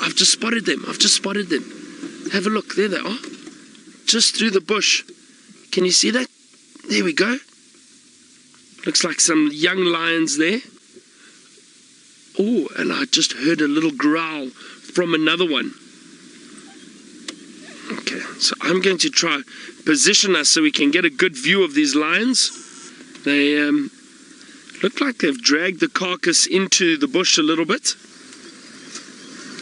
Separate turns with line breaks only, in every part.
I've just spotted them. Have a look. There they are. Just through the bush. Can you see that? There we go. Looks like some young lions there. Oh, and I just heard a little growl from another one. Okay, so I'm going to try position us so we can get a good view of these lions. They look like they've dragged the carcass into the bush a little bit.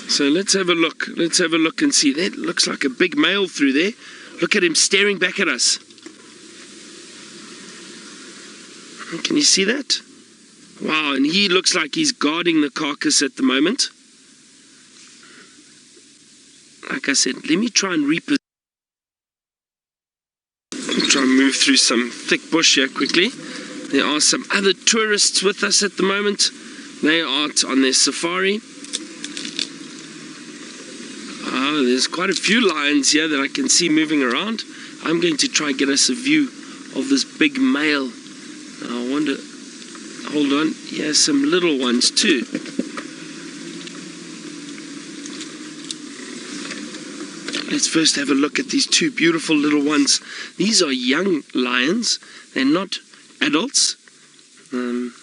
So let's have a look. Let's have a look and see. That looks like a big male through there. Look at him staring back at us. Can you see that? Wow, and he looks like he's guarding the carcass at the moment. Like I said, let me try and reposition. Try and move through some thick bush here quickly. There are some other tourists with us at the moment. They are out on their safari. Oh, there's quite a few lions here that I can see moving around. I'm going to try and get us a view of this big male. I wonder, hold on, yeah, some little ones too. Let's first have a look at these two beautiful little ones. These are young lions. They're not adults. I'm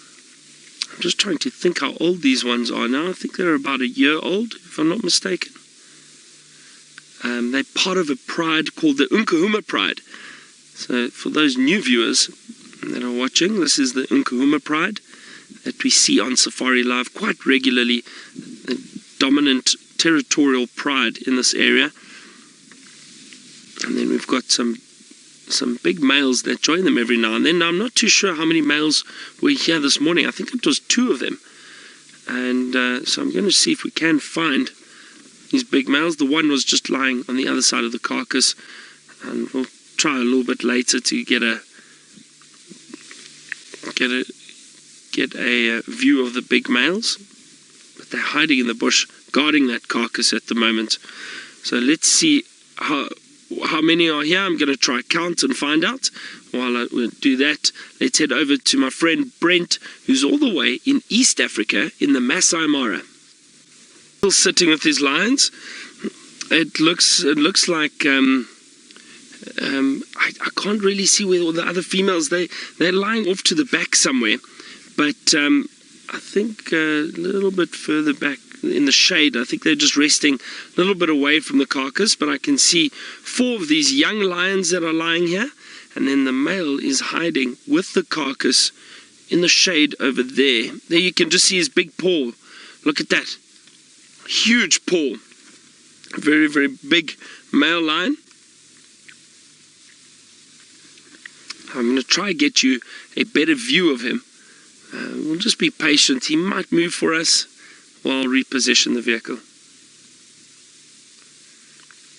just trying to think how old these ones are now. I think they're about a year old, if I'm not mistaken. They're part of a pride called the Nkuhuma pride. So for those new viewers that are watching, this is the Nkuhuma pride that we see on Safari Live quite regularly. The dominant territorial pride in this area. And then we've got some big males that join them every now and then. Now, I'm not too sure how many males were here this morning. I think it was 2 of them. And so I'm going to see if we can find these big males. The one was just lying on the other side of the carcass. And we'll try a little bit later to get a view of the big males. But they're hiding in the bush, guarding that carcass at the moment. So let's see how many are here. I'm going to try count and find out. While I do that, let's head over to my friend Brent, who's all the way in East Africa in the Masai Mara. Still sitting with his lions. It looks like I can't really see where all the other females. They're lying off to the back somewhere, but I think a little bit further back in the shade. I think they're just resting a little bit away from the carcass, but I can see 4 of these young lions that are lying here, and then the male is hiding with the carcass in the shade over there. There you can just see his big paw. Look at that. Huge paw. Very, very big male lion. I'm going to try and get you a better view of him. We'll just be patient. He might move for us while I'll reposition the vehicle.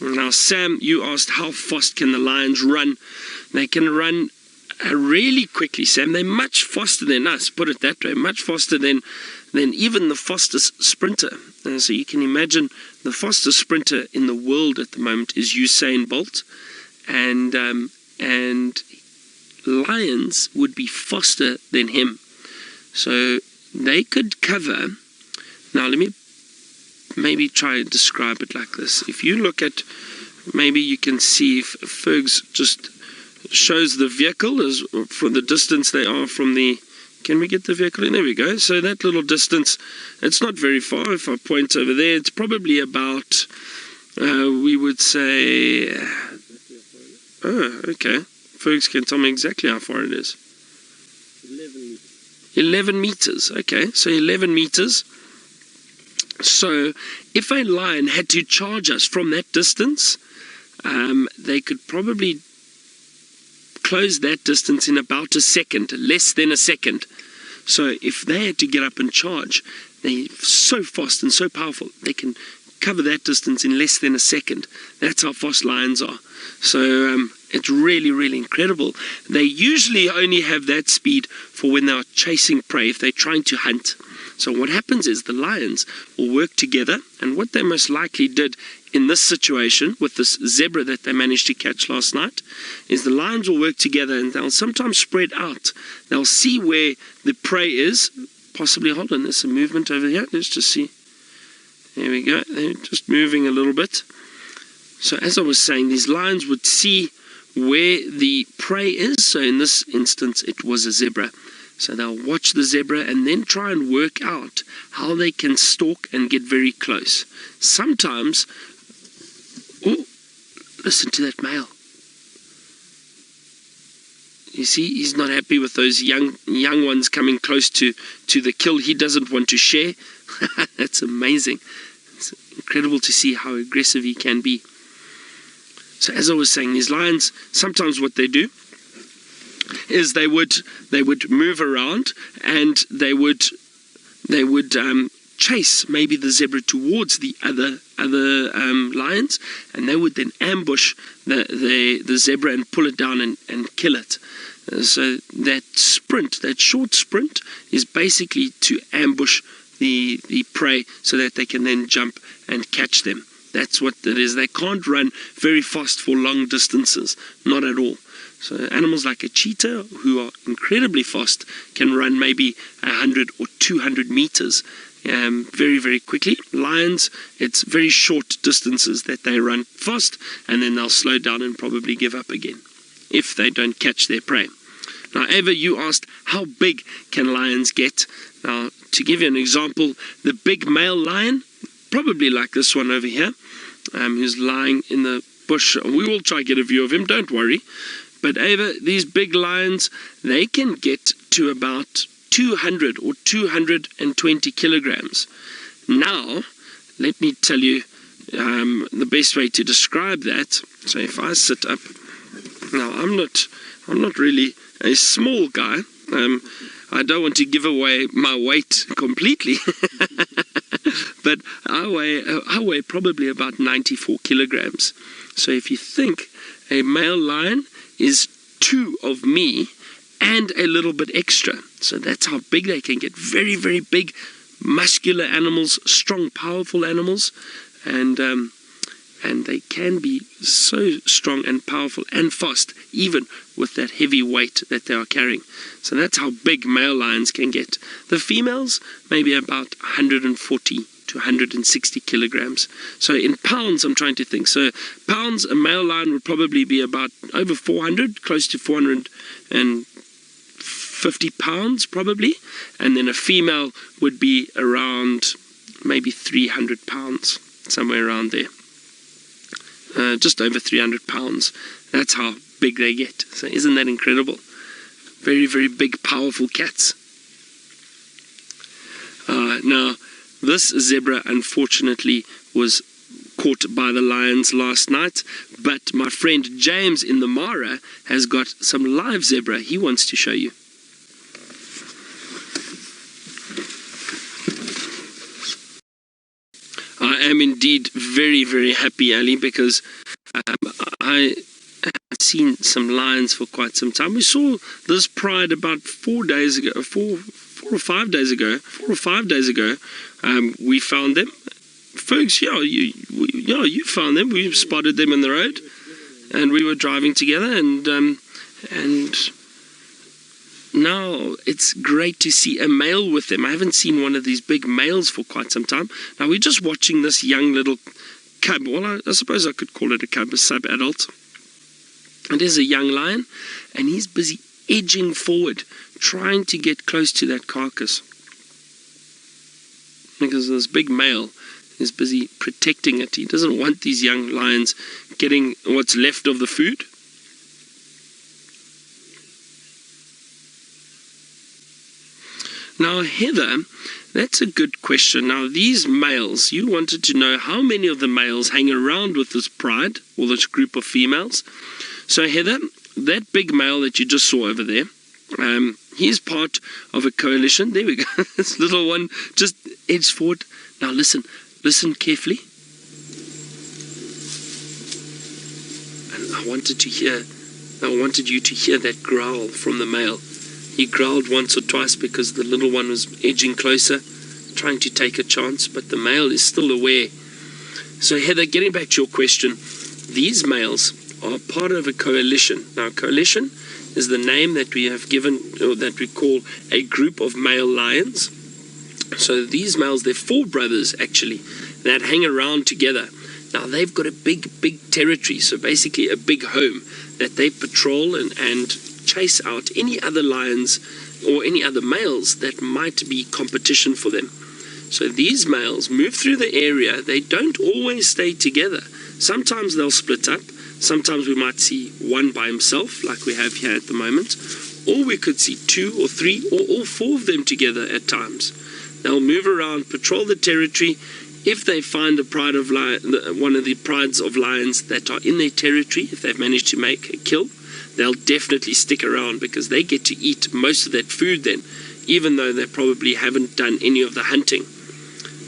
Now, Sam, you asked how fast can the lions run. They can run really quickly, Sam. They're much faster than us, put it that way. Much faster than even the fastest sprinter. So you can imagine the fastest sprinter in the world at the moment is Usain Bolt. And lions would be faster than him. So they could cover. Now let me maybe try and describe it like this. If you look at, maybe you can see if Fergs just shows the vehicle as from the distance they are from the, can we get the vehicle in? There we go. So that little distance, it's not very far. If I point over there, it's probably about, we would say, oh, okay. Fergs can tell me exactly how far it is. 11 meters. Okay, so 11 meters. So if a lion had to charge us from that distance, they could probably close that distance in about a second, less than a second. So if they had to get up and charge, they're so fast and so powerful, they can cover that distance in less than a second. That's how fast lions are. So it's really, really incredible. They usually only have that speed for when they are chasing prey, if they're trying to hunt. So what happens is the lions will work together, and what they most likely did in this situation with this zebra that they managed to catch last night is the lions will work together and they'll sometimes spread out. They'll see where the prey is. Possibly, hold on, there's some movement over here. Let's just see. There we go. They're just moving a little bit. So as I was saying, these lions would see where the prey is. So in this instance, it was a zebra. So they'll watch the zebra and then try and work out how they can stalk and get very close. Sometimes, oh, listen to that male. You see, he's not happy with those young ones coming close to the kill. He doesn't want to share. That's amazing. It's incredible to see how aggressive he can be. So as I was saying, these lions, sometimes what they do is they would move around, and they would chase maybe the zebra towards the other lions, and they would then ambush the zebra and pull it down and kill it. So that sprint, that short sprint, is basically to ambush the prey so that they can then jump and catch them. That's what it is. They can't run very fast for long distances, not at all. So animals like a cheetah, who are incredibly fast, can run maybe 100 or 200 meters very, very quickly. Lions, it's very short distances that they run fast, and then they'll slow down and probably give up again if they don't catch their prey. Now, Ava, you asked, how big can lions get? Now, to give you an example, the big male lion, probably like this one over here, who's lying in the bush. We will try to get a view of him, don't worry. But Ava, these big lions, they can get to about 200 or 220 kilograms. Now, let me tell you the best way to describe that. So if I sit up, now I'm not really a small guy. I don't want to give away my weight completely, but I weigh probably about 94 kilograms. So if you think a male lion is 2 of me and a little bit extra, so that's how big they can get. Very, very big, muscular animals, strong, powerful animals, and they can be so strong and powerful and fast, even with that heavy weight that they are carrying. So that's how big male lions can get. The females, maybe about 140 to 160 kilograms. So in pounds, I'm trying to think. So pounds, a male lion would probably be about over 400, close to 450 pounds probably. And then a female would be around maybe 300 pounds, somewhere around there. Just over 300 pounds. That's how big they get. So isn't that incredible? Very, very big, powerful cats. Now, this zebra, unfortunately, was caught by the lions last night, but my friend James in the Mara has got some live zebra he wants to show you. I am indeed very, very happy, Ali, because I have seen some lions for quite some time. We saw this pride about 4 days ago, 4 or 5 days ago. We found them. Folks, you found them. We spotted them on the road, and we were driving together, and now it's great to see a male with them. I haven't seen one of these big males for quite some time. Now we're just watching this young little cub. Well, I suppose I could call it a cub, a sub-adult. It is a young lion, and he's busy edging forward, trying to get close to that carcass, because this big male is busy protecting it. He doesn't want these young lions getting what's left of the food. Now, Heather, that's a good question. Now, these males, you wanted to know how many of the males hang around with this pride, or this group of females. So, Heather, that big male that you just saw over there, he's part of a coalition. There we go. This little one just edged forward. Now, listen carefully. And I wanted you to hear that growl from the male. He growled once or twice because the little one was edging closer, trying to take a chance, but the male is still aware. So Heather, getting back to your question, these males are part of a coalition. Now, coalition is the name that we have given, or that we call a group of male lions. So these males, they're 4 brothers actually, that hang around together. Now they've got a big territory, so basically a big home that they patrol and chase out any other lions or any other males that might be competition for them. So these males move through the area. They don't always stay together. Sometimes they'll split up. Sometimes we might see one by himself, like we have here at the moment, or we could see 2 or 3 or all 4 of them together at times. They'll move around, patrol the territory. If they find a pride of one of the prides of lions that are in their territory, if they've managed to make a kill, they'll definitely stick around because they get to eat most of that food then, even though they probably haven't done any of the hunting.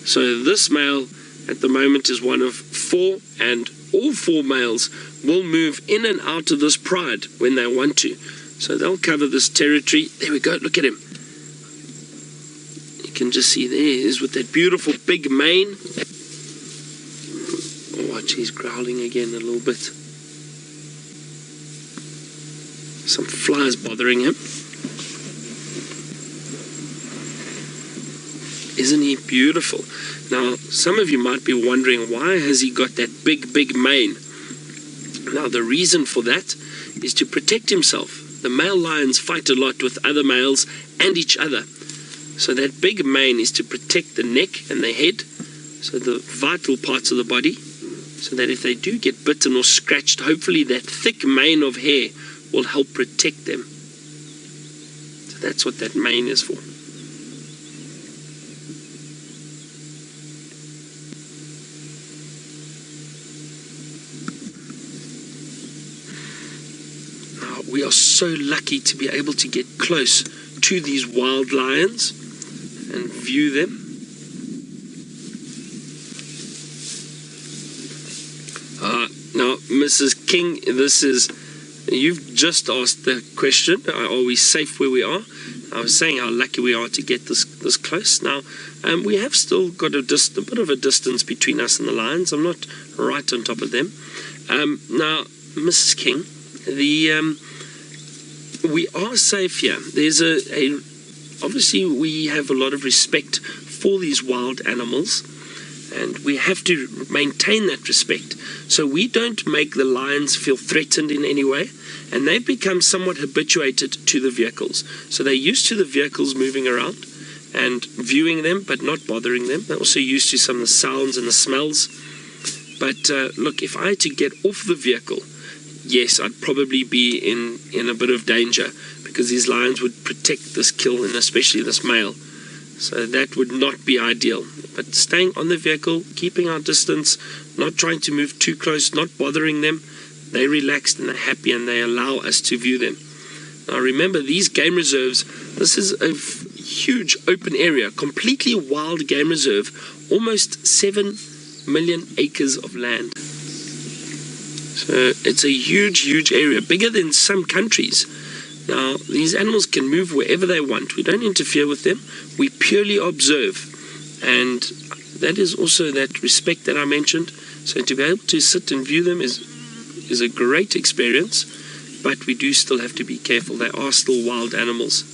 So this male at the moment is one of 4, and all 4 males will move in and out of this pride when they want to. So they'll cover this territory. There we go, look at him. You can just see there he is with that beautiful big mane. Oh, watch, he's growling again a little bit. Some flies bothering him. Isn't he beautiful? Now, some of you might be wondering, why has he got that big mane? Now, the reason for that is to protect himself. The male lions fight a lot with other males and each other. So that big mane is to protect the neck and the head, so the vital parts of the body, so that if they do get bitten or scratched, hopefully that thick mane of hair will help protect them. So that's what that mane is for. We are so lucky to be able to get close to these wild lions and view them. Now, Mrs. King, you've just asked the question, are we safe where we are? I was saying how lucky we are to get this close. Now, we have still got a bit of a distance between us and the lions. I'm not right on top of them. Now, Mrs. King, we are safe here. There's obviously we have a lot of respect for these wild animals, and we have to maintain that respect. So we don't make the lions feel threatened in any way, and they've become somewhat habituated to the vehicles. So they're used to the vehicles moving around and viewing them, but not bothering them. They're also used to some of the sounds and the smells. But look, if I had to get off the vehicle, yes, I'd probably be in a bit of danger, because these lions would protect this kill, and especially this male. So that would not be ideal. But staying on the vehicle, keeping our distance, not trying to move too close, not bothering them, they're relaxed and they're happy, and they allow us to view them. Now remember, these game reserves, this is a huge open area, completely wild game reserve, almost 7 million acres of land. So it's a huge area, bigger than some countries. Now, these animals can move wherever they want. We don't interfere with them. We purely observe. And that is also that respect that I mentioned. So to be able to sit and view them is a great experience. But we do still have to be careful. They are still wild animals.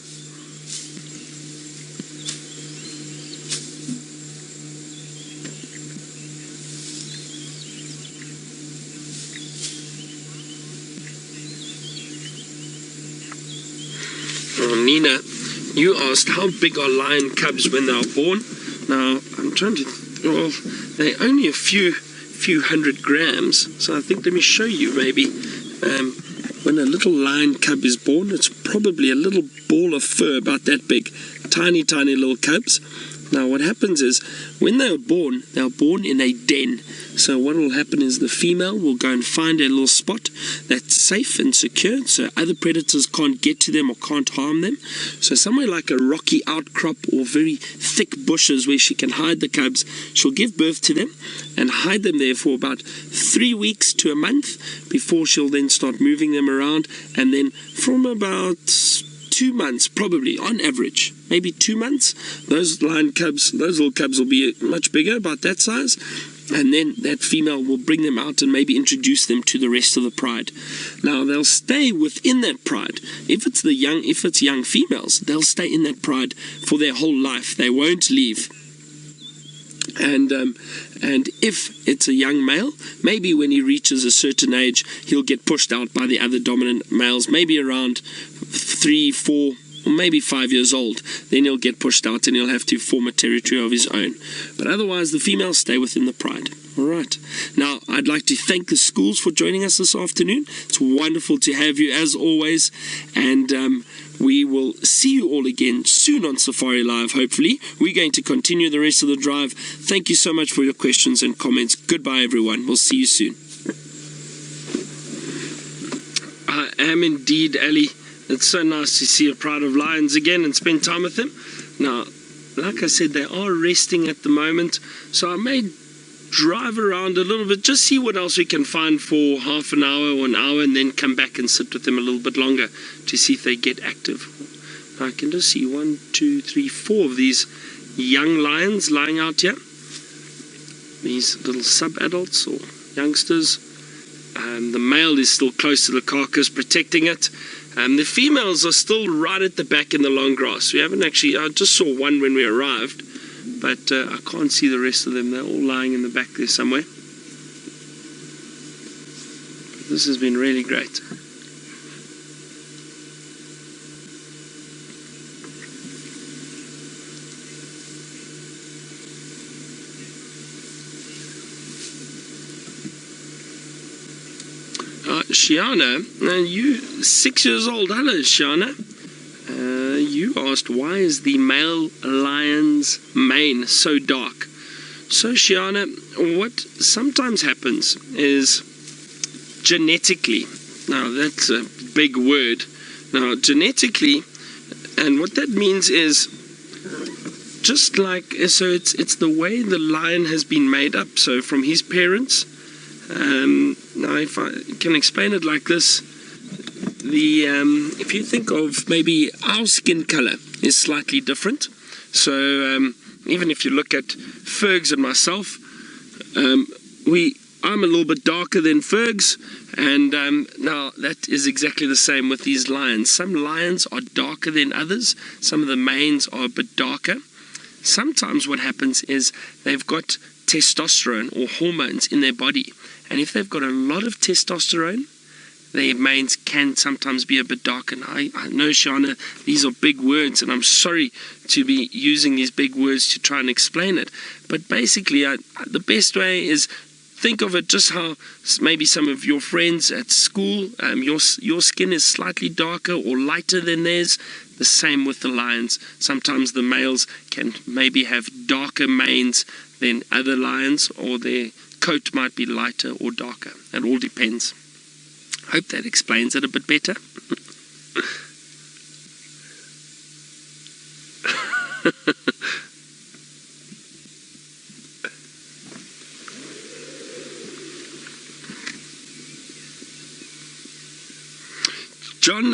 Nina, you asked how big are lion cubs when they are born. Now, I'm trying to, well, they're only a few hundred grams. So I think, let me show you maybe. When a little lion cub is born, it's probably a little ball of fur about that big. Tiny little cubs. Now what happens is, when they are born in a den. So what will happen is the female will go and find a little spot that's safe and secure, so other predators can't get to them or can't harm them. So somewhere like a rocky outcrop or very thick bushes where she can hide the cubs, she'll give birth to them and hide them there for about 3 weeks to a month before she'll then start moving them around. And then from about 2 months, probably on average, maybe 2 months, those little cubs will be much bigger, about that size. And then that female will bring them out and maybe introduce them to the rest of the pride. Now they'll stay within that pride. If it's young females, they'll stay in that pride for their whole life. They won't leave. And if it's a young male, maybe when he reaches a certain age, he'll get pushed out by the other dominant males, maybe around 3, 4, or maybe 5 years old. Then he'll get pushed out and he'll have to form a territory of his own. But otherwise, the females stay within the pride. All right. Now, I'd like to thank the schools for joining us this afternoon. It's wonderful to have you, as always. And we will see you all again soon on Safari Live, hopefully. We're going to continue the rest of the drive. Thank you so much for your questions and comments. Goodbye, everyone. We'll see you soon. I am indeed, Ali. It's so nice to see a pride of lions again and spend time with them. Now, like I said, they are resting at the moment, so I may drive around a little bit, just see what else we can find for half an hour or an hour, and then come back and sit with them a little bit longer to see if they get active. I can just see 1, 2, 3, 4 of these young lions lying out here. These little sub-adults or youngsters. The male is still close to the carcass, protecting it. The females are still right at the back in the long grass. We haven't actually, I just saw one when we arrived, but I can't see the rest of them. They're all lying in the back there somewhere. But this has been really great. Shiana, you 6 years old. Hello, Shiana. You asked, why is the male lion's mane so dark? So, Shiana, what sometimes happens is genetically, now that's a big word, now genetically, and what that means is just like, so it's the way the lion has been made up, so from his parents. Now, if I can explain it like this, if you think of maybe our skin color is slightly different. So even if you look at Fergs and myself, I'm a little bit darker than Fergs, and now that is exactly the same with these lions. Some lions are darker than others. Some of the manes are a bit darker. Sometimes what happens is they've got testosterone or hormones in their body. And if they've got a lot of testosterone, their manes can sometimes be a bit dark. And I know, Shana, these are big words, and I'm sorry to be using these big words to try and explain it. But basically, the best way is think of it just how maybe some of your friends at school, your skin is slightly darker or lighter than theirs. The same with the lions. Sometimes the males can maybe have darker manes than other lions, or their coat might be lighter or darker. It all depends. Hope that explains it a bit better. John,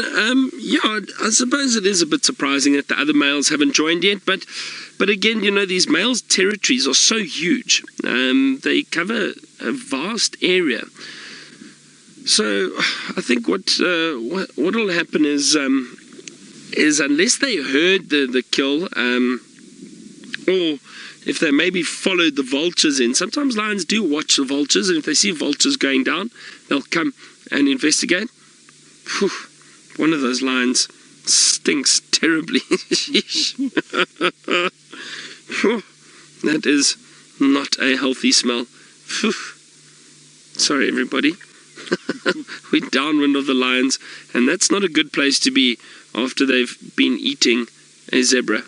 yeah, I suppose it is a bit surprising that the other males haven't joined yet, but again, you know, these males' territories are so huge. They cover a vast area. So I think what will happen is unless they heard the kill, or if they maybe followed the vultures in. Sometimes lions do watch the vultures, and if they see vultures going down, they'll come and investigate. Whew. One of those lions stinks terribly. That is not a healthy smell. Sorry, everybody. We're downwind of the lions, and that's not a good place to be after they've been eating a zebra.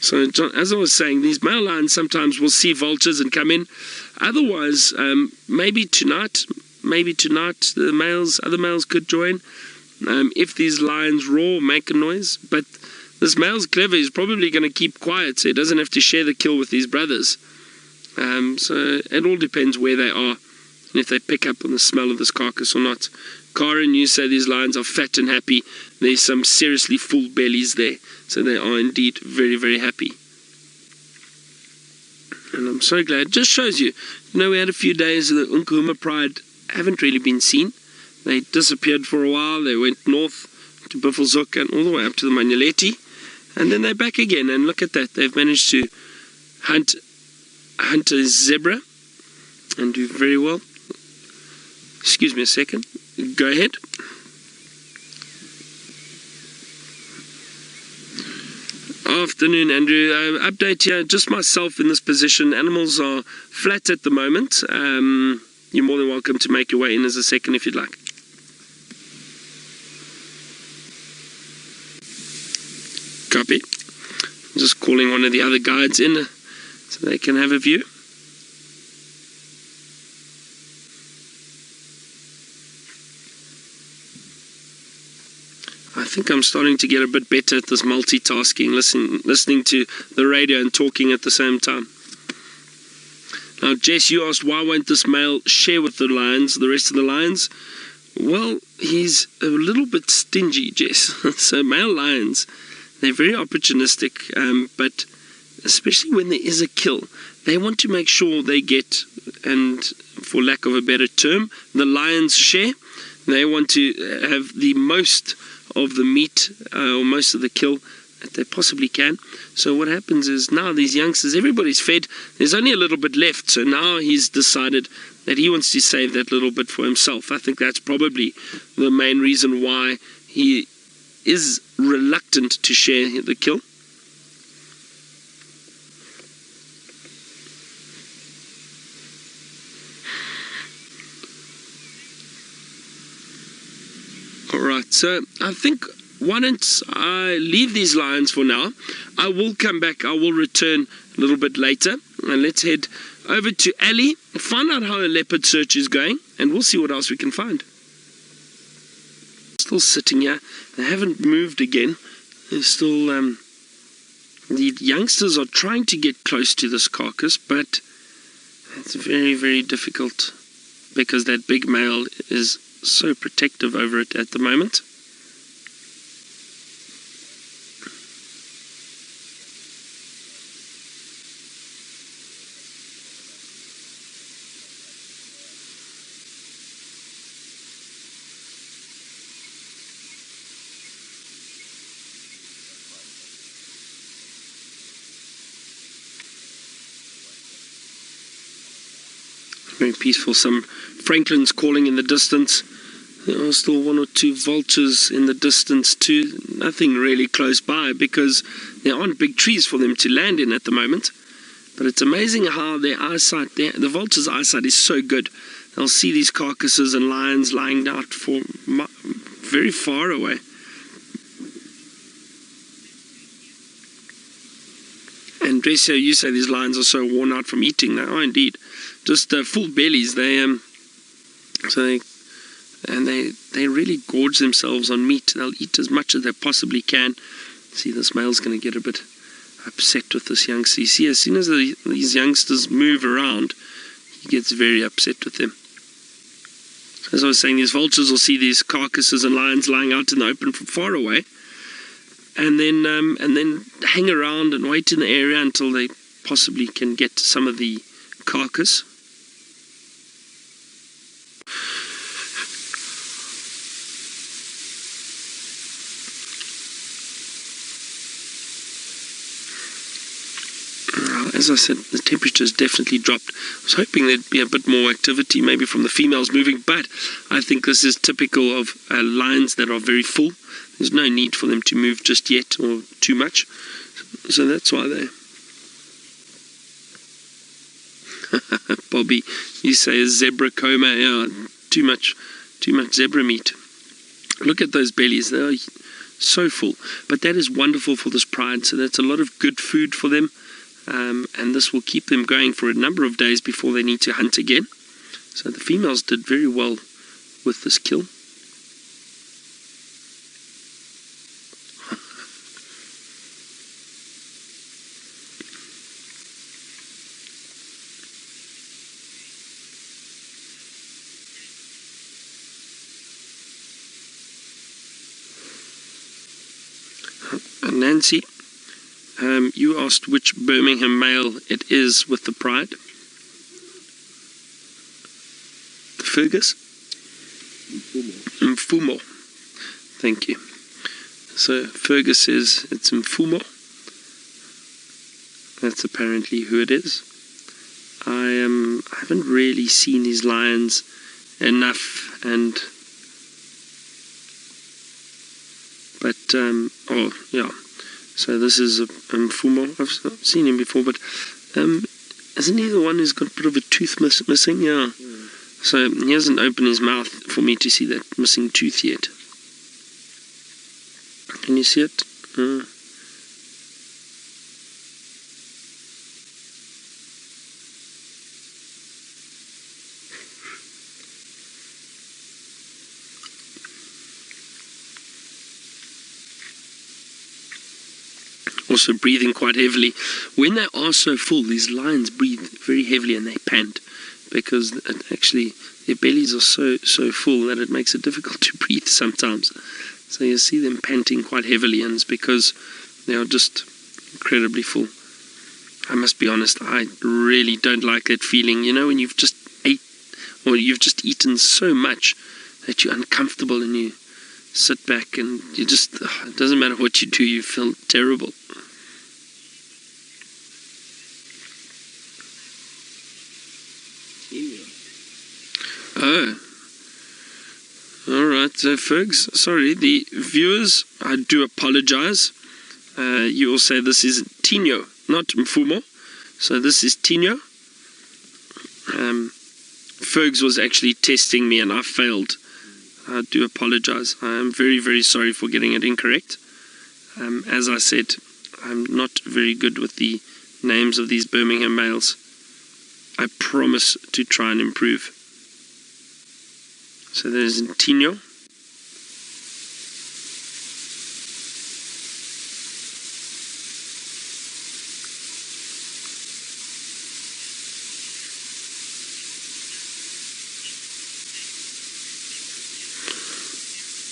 So, John, as I was saying, these male lions sometimes will see vultures and come in. Otherwise, maybe tonight the other males could join. If these lions roar, make a noise. But this male's clever. He's probably going to keep quiet, so he doesn't have to share the kill with his brothers. So it all depends where they are, and if they pick up on the smell of this carcass or not. Karen, you say these lions are fat and happy. There's some seriously full bellies there, so they are indeed very, very happy. And I'm so glad. It just shows you, we had a few days of the Nkuhuma pride haven't really been seen. They disappeared for a while. They went north to Buffelshoek and all the way up to the Manuleti, and then they're back again. And look at that, they've managed to hunt a zebra and do very well. Excuse me a second. Go ahead. Afternoon, Andrew. Update here, just myself in this position. Animals are flat at the moment. You're more than welcome to make your way in as a second if you'd like. Copy. Just calling one of the other guides in so they can have a view. I think I'm starting to get a bit better at this multitasking, listening to the radio and talking at the same time. Now, Jess, you asked why won't this male share with the lions, the rest of the lions? Well, he's a little bit stingy, Jess. So male lions, they're very opportunistic, but especially when there is a kill, they want to make sure they get, and for lack of a better term, the lion's share. They want to have the most of the meat or most of the kill that they possibly can. So what happens is now these youngsters, everybody's fed, there's only a little bit left, so now he's decided that he wants to save that little bit for himself. I think that's probably the main reason why he is reluctant to share the kill. Alright, so I think why don't I leave these lions for now. I will come back, I will return a little bit later, and let's head over to Ali, find out how a leopard search is going, and we'll see what else we can find. Still sitting here, they haven't moved again. They're still, the youngsters are trying to get close to this carcass, but it's very, very difficult because that big male is so protective over it at the moment. Very peaceful. Some francolins calling in the distance. There are still one or two vultures in the distance too. Nothing really close by because there aren't big trees for them to land in at the moment. But it's amazing how their eyesight, the vulture's eyesight is so good. They'll see these carcasses and lions lying out for very far away. And Dressia, you say these lions are so worn out from eating. They are indeed. Just full bellies. They really gorge themselves on meat. They'll eat as much as they possibly can. See, this male's going to get a bit upset with this youngster. You see, as soon as these youngsters move around, he gets very upset with them. As I was saying, these vultures will see these carcasses and lions lying out in the open from far away, and then hang around and wait in the area until they possibly can get some of the carcass. As I said, the temperature has definitely dropped. I was hoping there'd be a bit more activity, maybe from the females moving, but I think this is typical of lions that are very full. There's no need for them to move just yet or too much. So that's why they... Bobby, you say a zebra coma. Yeah, too much zebra meat. Look at those bellies. They are so full. But that is wonderful for this pride. So that's a lot of good food for them. And this will keep them going for a number of days before they need to hunt again. So the females did very well with this kill. And Nancy, you asked which Birmingham male it is with the pride. Fergus? Mfumo. Thank you. So Fergus says it's Mfumo. That's apparently who it is. I haven't really seen these lions enough, but oh yeah. So this is Nkuhuma. I've seen him before, but isn't he the one who's got a bit of a tooth missing? Yeah. So he hasn't opened his mouth for me to see that missing tooth yet. Can you see it? Also breathing quite heavily. When they are so full, these lions breathe very heavily and they pant, because actually their bellies are so full that it makes it difficult to breathe sometimes. So you see them panting quite heavily, and it's because they are just incredibly full. I must be honest, I really don't like that feeling, you know, when you've just eaten so much that you're uncomfortable and you sit back and you just, it doesn't matter what you do, you feel terrible. Oh, alright, so Fergs, sorry, the viewers, I do apologize. You will say this is Tinyo, not Nkuhuma. So this is Tinyo. Fergs was actually testing me and I failed. I do apologize. I am very, very sorry for getting it incorrect. As I said, I'm not very good with the names of these Birmingham males. I promise to try and improve. So there's Tinyo.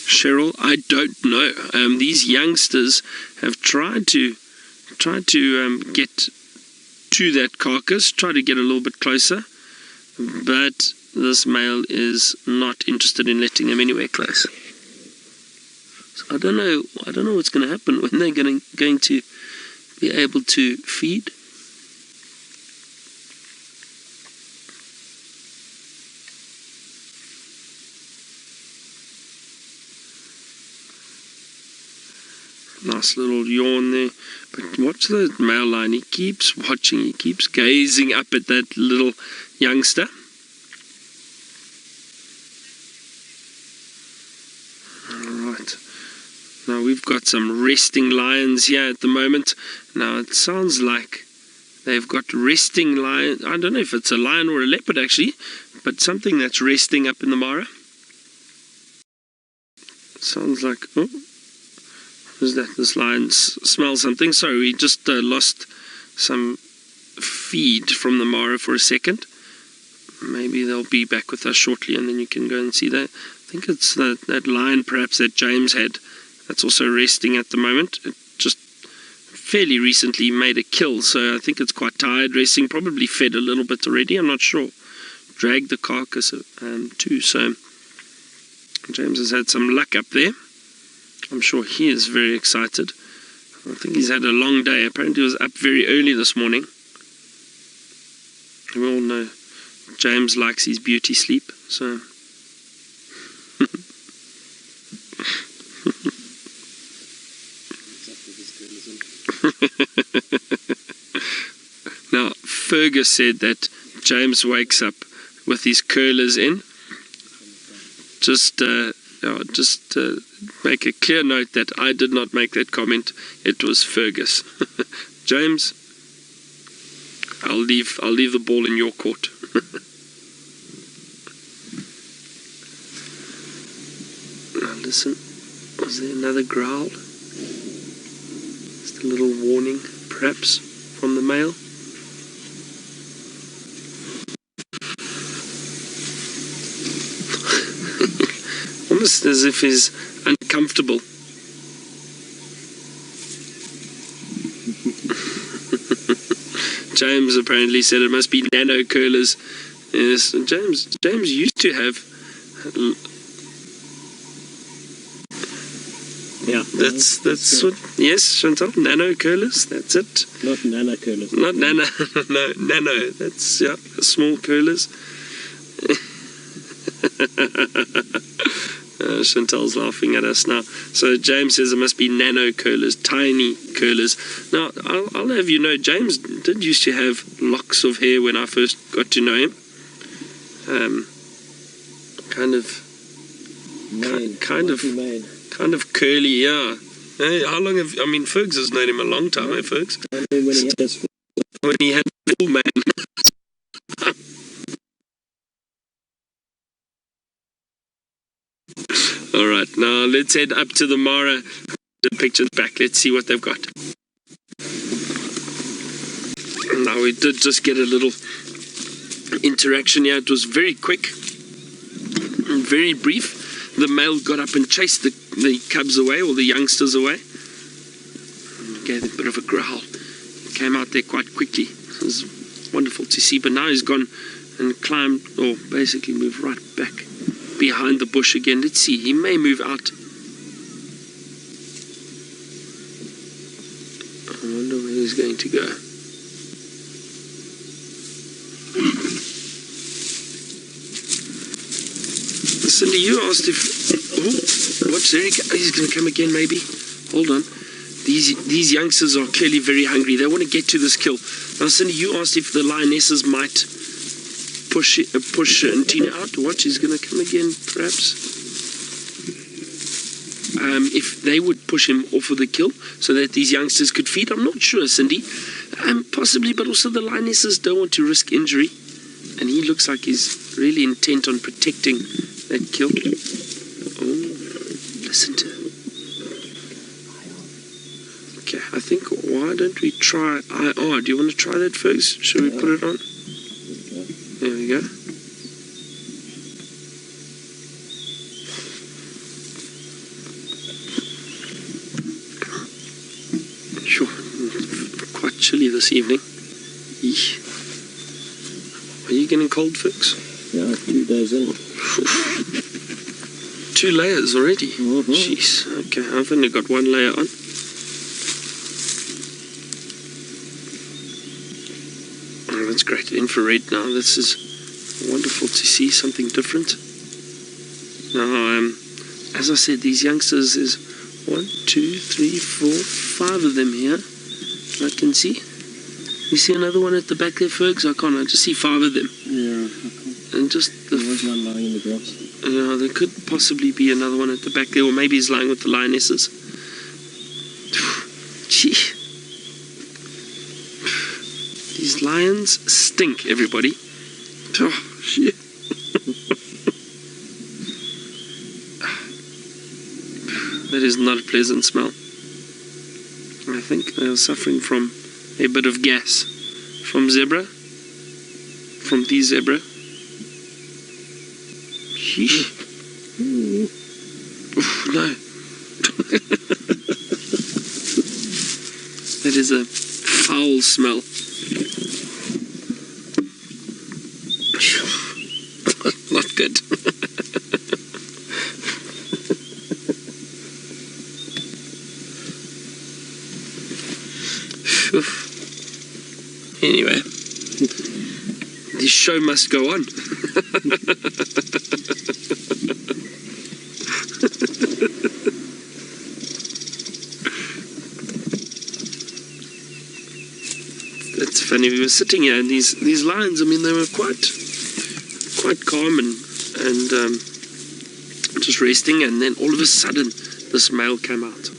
Cheryl, I don't know. These youngsters have tried to get to that carcass, try to get a little bit closer, but this male is not interested in letting them anywhere close. So I don't know what's going to happen when they're going to be able to feed. Nice little yawn there. But watch the male lion. He keeps watching. He keeps gazing up at that little youngster. Alright. Now we've got some resting lions here at the moment. Now it sounds like they've got resting lion. I don't know if it's a lion or a leopard actually, but something that's resting up in the Mara. Sounds like, oh, is that this lion smells something? Sorry, we just lost some feed from the Mara for a second. Maybe they'll be back with us shortly and then you can go and see that. I think it's that lion perhaps that James had that's also resting at the moment. It just fairly recently made a kill, so I think it's quite tired, resting, probably fed a little bit already, I'm not sure. Dragged the carcass too, so James has had some luck up there. I'm sure he is very excited. I think he's had a long day. Apparently he was up very early this morning. We all know James likes his beauty sleep, so now Fergus said that James wakes up with his curlers in. Just make a clear note that I did not make that comment. It was Fergus. James, I'll leave the ball in your court. Now listen, was there another growl? Just a little warning, perhaps, from the male. Almost as if he's uncomfortable. James apparently said it must be nano curlers. Yes, James used to have
Yeah.
That's what. Yes, Chantal. Nano curlers. That's it.
Not nano curlers.
Not nano. No, nano. That's small curlers. Chantal's laughing at us now. So James says it must be nano curlers, tiny curlers. Now, I'll have you know, James did used to have locks of hair when I first got to know him. Kind of curly, yeah. Hey, how long have, Fergs has known him a long time, eh, Fergs? When he had full man. Alright, now let's head up to the Mara. The pictures back. Let's see what they've got. Now we did just get a little interaction here. It was very quick, very brief. The male got up and chased the cubs away, or the youngsters away. Gave a bit of a growl. Came out there quite quickly. It was wonderful to see. But now he's gone and climbed, or basically moved right back behind the bush again. Let's see, he may move out. I wonder where he's going to go. Cindy, you asked if... Oh, what's Eric? He's going to come again, maybe. Hold on. These youngsters are clearly very hungry. They want to get to this kill. Now, Cindy, you asked if the lionesses might push Tinyo out. Watch, he's going to come again, perhaps. If they would push him off of the kill so that these youngsters could feed. I'm not sure, Cindy. Possibly, but also the lionesses don't want to risk injury. And he looks like he's really intent on protecting that kill. Oh, listen to him. Okay, I think, why don't we try IR? Do you want to try that first? Should we put it on? There we go. Sure, quite chilly this evening. Eesh. Are you getting cold, folks?
Yeah, 2 days in.
2 layers already? Jeez. Okay, I've only got 1 layer on. Oh, that's great. Infrared now. This is wonderful to see something different. Now, as I said, these youngsters, is 1, 2, 3, 4, 5 of them here. I can see. You see another one at the back there, Fergs? I can't. I just see 5 of them.
Yeah, I can't.
And just
there was one lying in the grass.
Yeah, there could possibly be another one at the back there, or maybe he's lying with the lionesses. Gee. These lions stink, everybody. Oh, shit. That is not a pleasant smell. I think they are suffering from a bit of gas from zebra, from the zebra. Sheesh. Oof, no. That is a foul smell. Not good. Anyway, this show must go on. That's funny. We were sitting here, and these lions, I mean, they were quite calm and just resting, and then all of a sudden this male came out.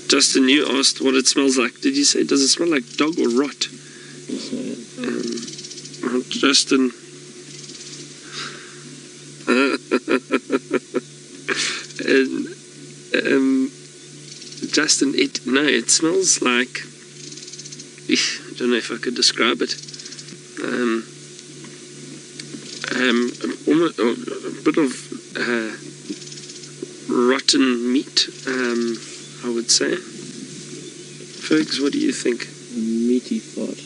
Justin, you asked what it smells like. Did you say, does it smell like dog or rot? Justin. Justin, it smells like, I don't know if I could describe it. Almost a bit of rotten meat, I would say. Fergs, what do you think?
Meaty fart.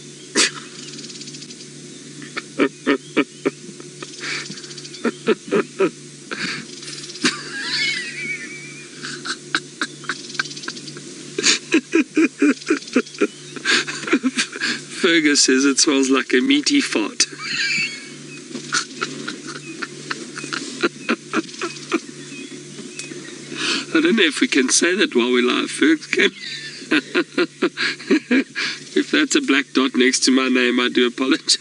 Fergus says it smells like a meaty fart. I don't know if we can say that while we're live, Fergus. Can if that's a black dot next to my name, I do apologize.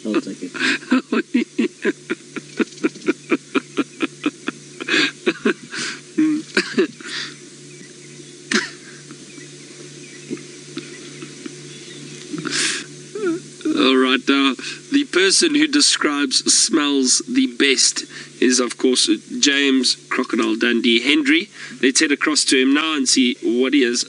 I'll take it.
All right, now the person who describes smells the best is, of course, James Crocodile Dundee Hendry. Let's head across to him now and see what he has